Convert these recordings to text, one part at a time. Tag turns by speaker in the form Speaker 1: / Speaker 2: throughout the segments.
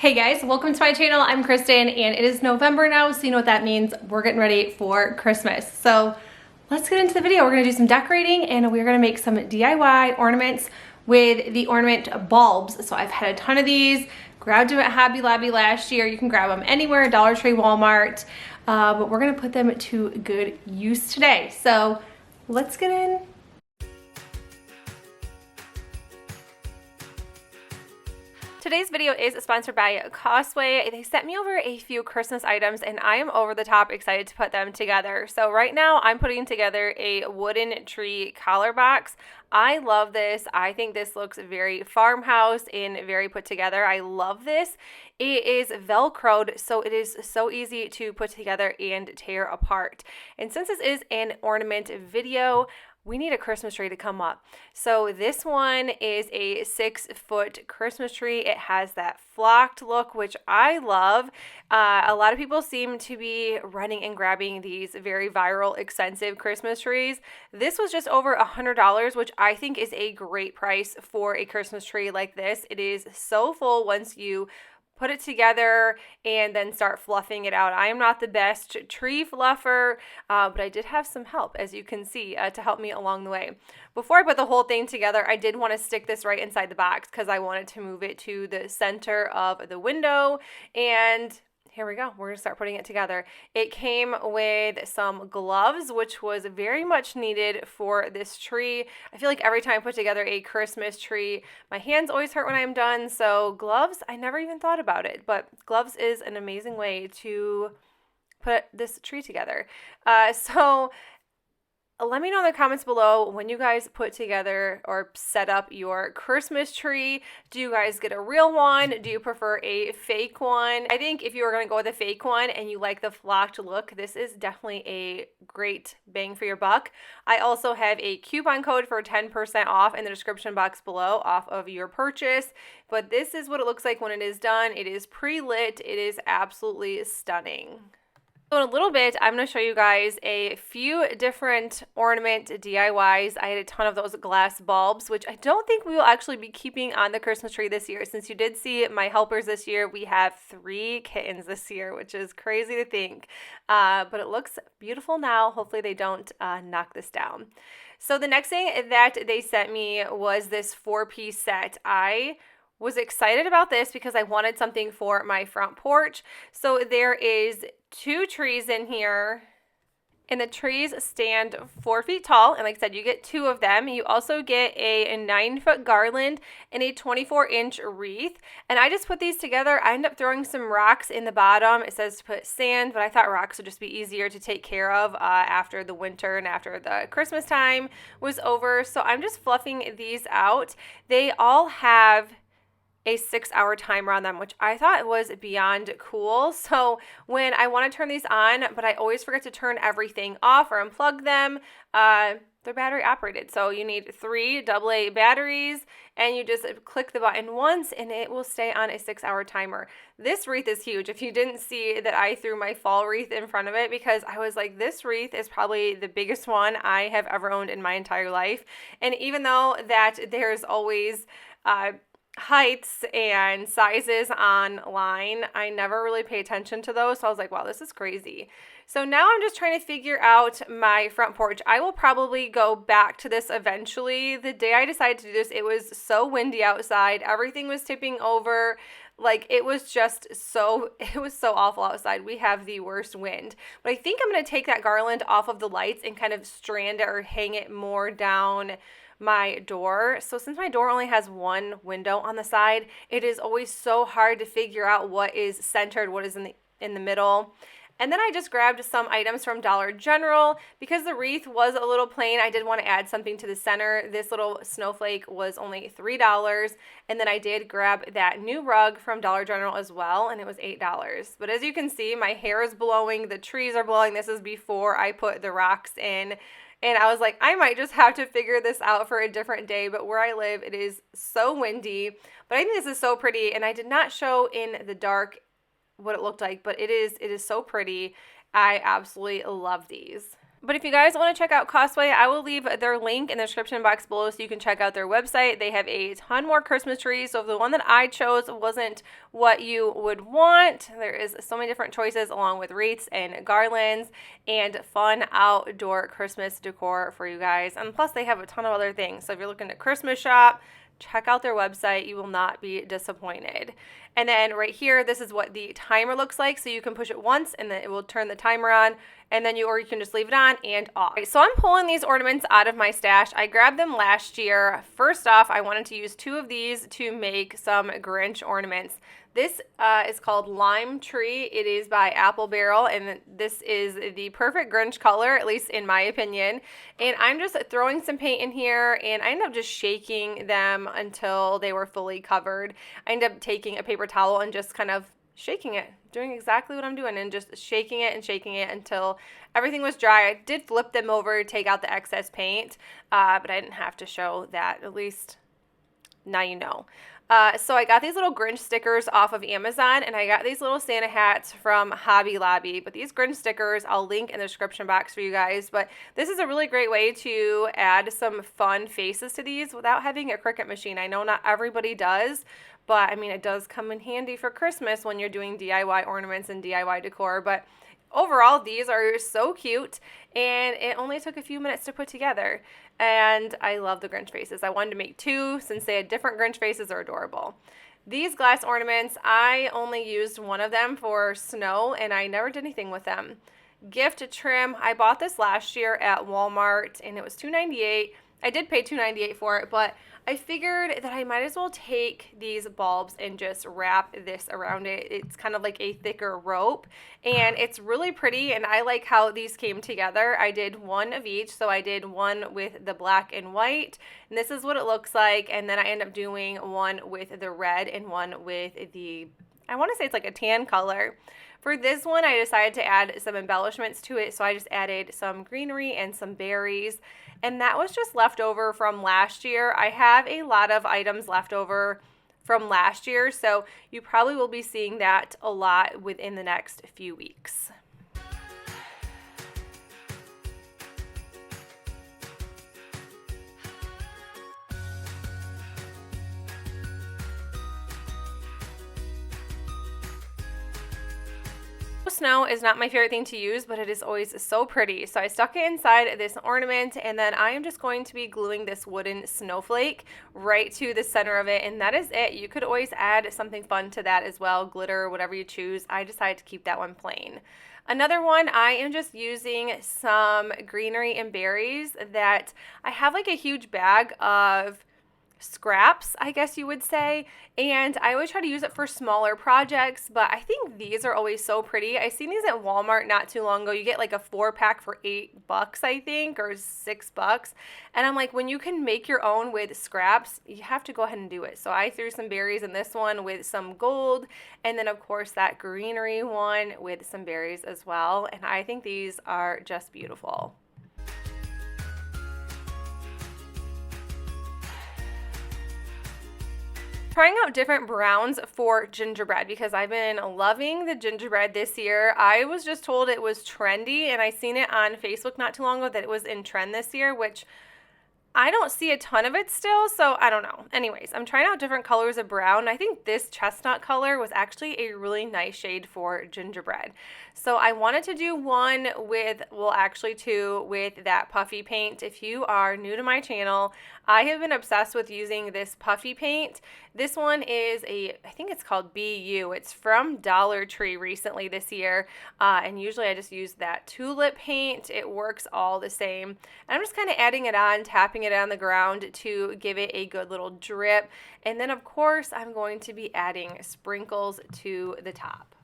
Speaker 1: Hey guys, welcome to my channel. I'm Kristen and it is November now, so you know what that means. We're getting ready for Christmas. So let's get into the video. We're gonna do some decorating and we're gonna make some DIY ornaments with the ornament bulbs. So I've had a ton of these, grabbed them at Hobby Lobby last year. You can grab them anywhere, Dollar Tree, Walmart, but we're gonna put them to good use today. So let's get in. Today's video is sponsored by Crosswave. They sent me over a few Christmas items and I am over the top excited to put them together. So right now I'm putting together a wooden tree collar box. I love this. I think this looks very farmhouse and very put together. I love this. It is Velcroed, so it is so easy to put together and tear apart. And since this is an ornament video, we need a Christmas tree to come up. So this one is a 6-foot Christmas tree. It has that flocked look, which I love. A lot of people seem to be running and grabbing these very viral, expensive Christmas trees. This was just over $100, which I think is a great price for a Christmas tree like this. It is so full once you put it together and then start fluffing it out. I am not the best tree fluffer, but I did have some help, as you can see, to help me along the way. Before I put the whole thing together, I did want to stick this right inside the box because I wanted to move it to the center of the window, and here we go. We're going to start putting it together. It came with some gloves, which was very much needed for this tree. I feel like every time I put together a Christmas tree, my hands always hurt when I'm done. So gloves, I never even thought about it, but gloves is an amazing way to put this tree together. Let me know in the comments below when you guys put together or set up your Christmas tree. Do you guys get a real one? Do you prefer a fake one? I think if you are going to go with a fake one and you like the flocked look, this is definitely a great bang for your buck. I also have a coupon code for 10% off in the description box below off of your purchase. But this is what it looks like when it is done. It is pre-lit. It is absolutely stunning. So in a little bit, I'm going to show you guys a few different ornament DIYs. I had a ton of those glass bulbs, which I don't think we will actually be keeping on the Christmas tree this year. Since you did see my helpers this year, we have 3 kittens this year, which is crazy to think. But it looks beautiful now. Hopefully they don't knock this down. So the next thing that they sent me was this 4-piece set. I was excited about this because I wanted something for my front porch. So there is 2 trees in here, and the trees stand 4 feet tall, and like I said, you get 2 of them. You also get a 9-foot garland and a 24-inch wreath, and I just put these together. I ended up throwing some rocks in the bottom. It says to put sand, but I thought rocks would just be easier to take care of after the winter and after the Christmas time was over. So I'm just fluffing these out. They all have a 6-hour timer on them, which I thought was beyond cool. So when I want to turn these on, but I always forget to turn everything off or unplug them, they're battery operated. So you need 3 AA batteries, and you just click the button once and it will stay on a 6-hour timer. This wreath is huge. If you didn't see that, I threw my fall wreath in front of it because I was like, this wreath is probably the biggest one I have ever owned in my entire life. And even though that there's always heights and sizes online, I never really pay attention to those. So I was like, wow, this is crazy. So now I'm just trying to figure out my front porch. I will probably go back to this eventually. The day I decided to do this, it was so windy outside. Everything was tipping over. Like it was so awful outside. We have the worst wind. But I think I'm going to take that garland off of the lights and kind of strand it or hang it more down my door. So since my door only has 1 window on the side, it is always so hard to figure out what is centered, what is in the middle. And then I just grabbed some items from Dollar General because the wreath was a little plain. I did want to add something to the center. This little snowflake was only $3. And then I did grab that new rug from Dollar General as well, and it was $8. But as you can see, my hair is blowing, the trees are blowing. This is before I put the rocks in. And I was like, I might just have to figure this out for a different day. But where I live, it is so windy. But I think this is so pretty. And I did not show in the dark what it looked like, but it is so pretty. I absolutely love these. But if you guys want to check out Crosswave, I will leave their link in the description box below so you can check out their website. They have a ton more Christmas trees. So if the one that I chose wasn't what you would want, there is so many different choices along with wreaths and garlands and fun outdoor Christmas decor for you guys. And plus they have a ton of other things. So if you're looking to Christmas shop, check out their website. You will not be disappointed. And then right here, this is what the timer looks like. So you can push it once and then it will turn the timer on, and then you can just leave it on and off. So I'm pulling these ornaments out of my stash. I grabbed them last year. First off, I wanted to use 2 of these to make some Grinch ornaments. This is called Lime Tree. It is by Apple Barrel, and this is the perfect Grinch color, at least in my opinion. And I'm just throwing some paint in here, and I ended up just shaking them until they were fully covered. I ended up taking a paper towel and just kind of shaking it, doing exactly what I'm doing, and just shaking it until everything was dry. I did flip them over to take out the excess paint, but I didn't have to show that. At least now you know. So I got these little Grinch stickers off of Amazon, and I got these little Santa hats from Hobby Lobby. But these Grinch stickers, I'll link in the description box for you guys. But this is a really great way to add some fun faces to these without having a Cricut machine. I know not everybody does, but I mean, it does come in handy for Christmas when you're doing DIY ornaments and DIY decor. But overall, these are so cute, and it only took a few minutes to put together. And I love the Grinch faces. I wanted to make 2 since they had different Grinch faces. Are adorable. These glass ornaments, I only used one of them for snow, and I never did anything with them. Gift trim, I bought this last year at Walmart, and it was $2.98. I did pay $2.98 for it, but I figured that I might as well take these bulbs and just wrap this around it. It's kind of like a thicker rope, and it's really pretty, and I like how these came together. I did 1 of each, so I did 1 with the black and white, and this is what it looks like, and then I end up doing 1 with the red and 1 with the, I want to say it's like a tan color. For this one, I decided to add some embellishments to it, so I just added some greenery and some berries, and that was just left over from last year. I have a lot of items left over from last year, so you probably will be seeing that a lot within the next few weeks. Snow is not my favorite thing to use, but it is always so pretty. So I stuck it inside this ornament, and then I am just going to be gluing this wooden snowflake right to the center of it, and that is it. You could always add something fun to that as well, glitter, whatever you choose. I decided to keep that one plain. Another one, I am just using some greenery and berries that I have like a huge bag of scraps, I guess you would say, and I always try to use it for smaller projects, but I think these are always so pretty. I seen these at Walmart not too long ago. You get like a 4-pack for $8, I think, or $6, and I'm like, when you can make your own with scraps, you have to go ahead and do it. So I threw some berries in this one with some gold, and then of course that greenery one with some berries as well, and I think these are just beautiful. Trying out different browns for gingerbread because I've been loving the gingerbread this year. I was just told it was trendy, and I seen it on Facebook not too long ago that it was in trend this year, which I don't see a ton of it still, so I don't know. Anyways, I'm trying out different colors of brown. I think this chestnut color was actually a really nice shade for gingerbread. So I wanted to do one with, well, actually 2 with that puffy paint. If you are new to my channel, I have been obsessed with using this puffy paint. This one is I think it's called BU. It's from Dollar Tree recently this year, and usually I just use that tulip paint. It works all the same. And I'm just kind of adding it on, tapping it on the ground to give it a good little drip. And then of course I'm going to be adding sprinkles to the top.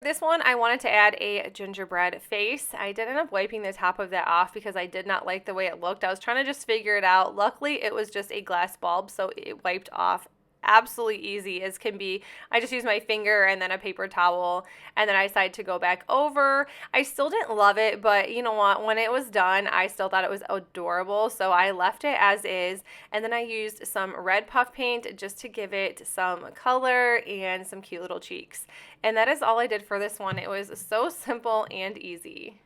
Speaker 1: This one, I wanted to add a gingerbread face. I did end up wiping the top of that off because I did not like the way it looked. I was trying to just figure it out. Luckily, it was just a glass bulb, so it wiped off absolutely easy as can be. I just used my finger and then a paper towel, and then I decided to go back over. I still didn't love it, but you know what? When it was done, I still thought it was adorable, so I left it as is, and then I used some red puff paint just to give it some color and some cute little cheeks. And that is all I did for this one. It was so simple and easy.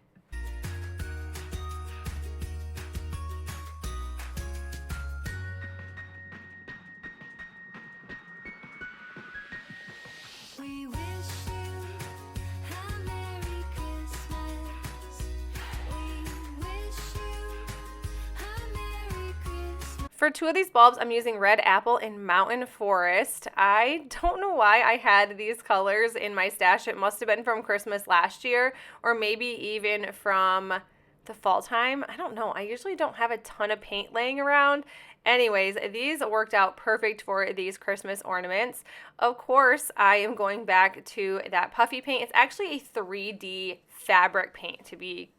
Speaker 1: For two of these bulbs, I'm using Red Apple and Mountain Forest. I don't know why I had these colors in my stash. It must have been from Christmas last year, or maybe even from the fall time. I don't know. I usually don't have a ton of paint laying around. Anyways, these worked out perfect for these Christmas ornaments. Of course, I am going back to that puffy paint. It's actually a 3D fabric paint, to be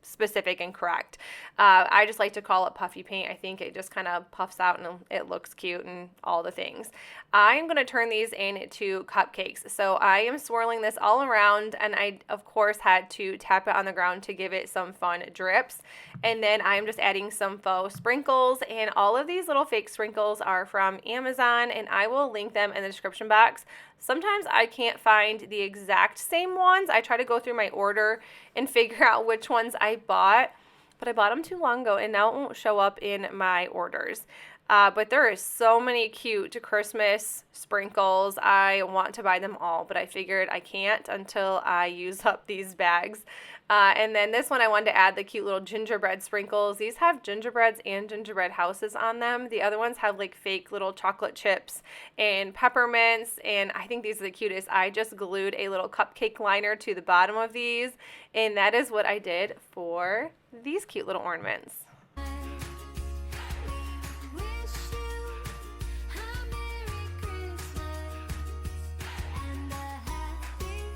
Speaker 1: specific and correct. I just like to call it puffy paint. I think it just kind of puffs out and it looks cute and all the things. I'm going to turn these into cupcakes. So I am swirling this all around, and I of course had to tap it on the ground to give it some fun drips. And then I'm just adding some faux sprinkles, and all of these little fake sprinkles are from Amazon, and I will link them in the description box. Sometimes I can't find the exact same ones. I try to go through my order and figure out which ones I bought, but I bought them too long ago and now it won't show up in my orders. But there are so many cute Christmas sprinkles. I want to buy them all, but I figured I can't until I use up these bags. And then this one, I wanted to add the cute little gingerbread sprinkles. These have gingerbreads and gingerbread houses on them. The other ones have like fake little chocolate chips and peppermints, and I think these are the cutest. I just glued a little cupcake liner to the bottom of these, and that is what I did for these cute little ornaments.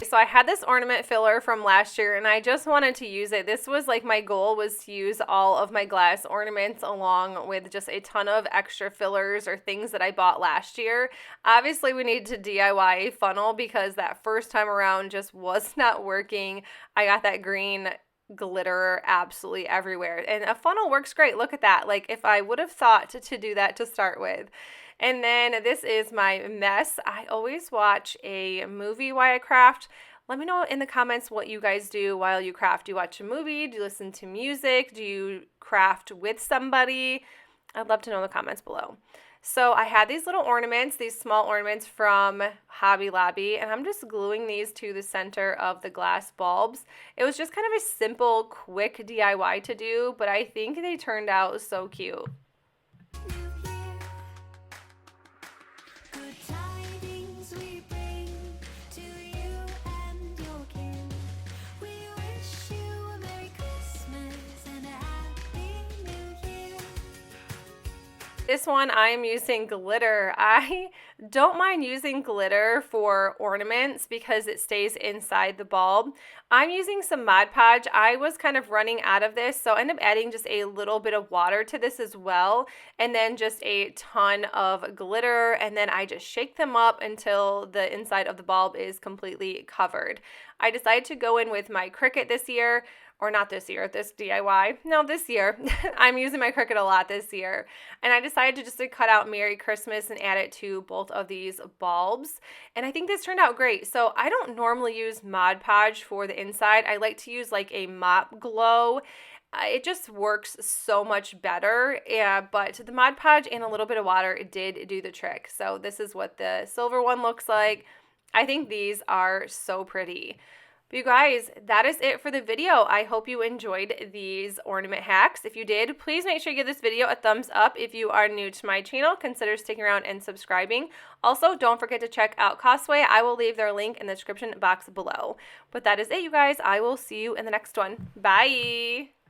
Speaker 1: So I had this ornament filler from last year and I just wanted to use it. This was like my goal, was to use all of my glass ornaments along with just a ton of extra fillers or things that I bought last year. Obviously we need to DIY a funnel because that first time around just was not working. I got that green glitter absolutely everywhere, and a funnel works great. Look at that. Like, if I would have thought to do that to start with. And then this is my mess. I always watch a movie while I craft. Let me know in the comments what you guys do while you craft. Do you watch a movie? Do you listen to music? Do you craft with somebody? I'd love to know in the comments below. So I had these little ornaments, these small ornaments from Hobby Lobby, and I'm just gluing these to the center of the glass bulbs. It was just kind of a simple, quick DIY to do, but I think they turned out so cute. This one I'm using glitter. I don't mind using glitter for ornaments because it stays inside the bulb. I'm using some Mod Podge. I was kind of running out of this, so I ended up adding just a little bit of water to this as well, and then just a ton of glitter, and then I just shake them up until the inside of the bulb is completely covered. I decided to go in with my Cricut this year. Or not this year, this DIY. No, this year. I'm using my Cricut a lot this year. And I decided to just cut out Merry Christmas and add it to both of these bulbs. And I think this turned out great. So I don't normally use Mod Podge for the inside. I like to use like a Mop Glow. It just works so much better. Yeah, but the Mod Podge and a little bit of water, it did do the trick. So this is what the silver one looks like. I think these are so pretty. You guys, that is it for the video. I hope you enjoyed these ornament hacks. If you did, please make sure you give this video a thumbs up. If you are new to my channel, consider sticking around and subscribing. Also, don't forget to check out Crosswave. I will leave their link in the description box below. But that is it, you guys. I will see you in the next one. Bye!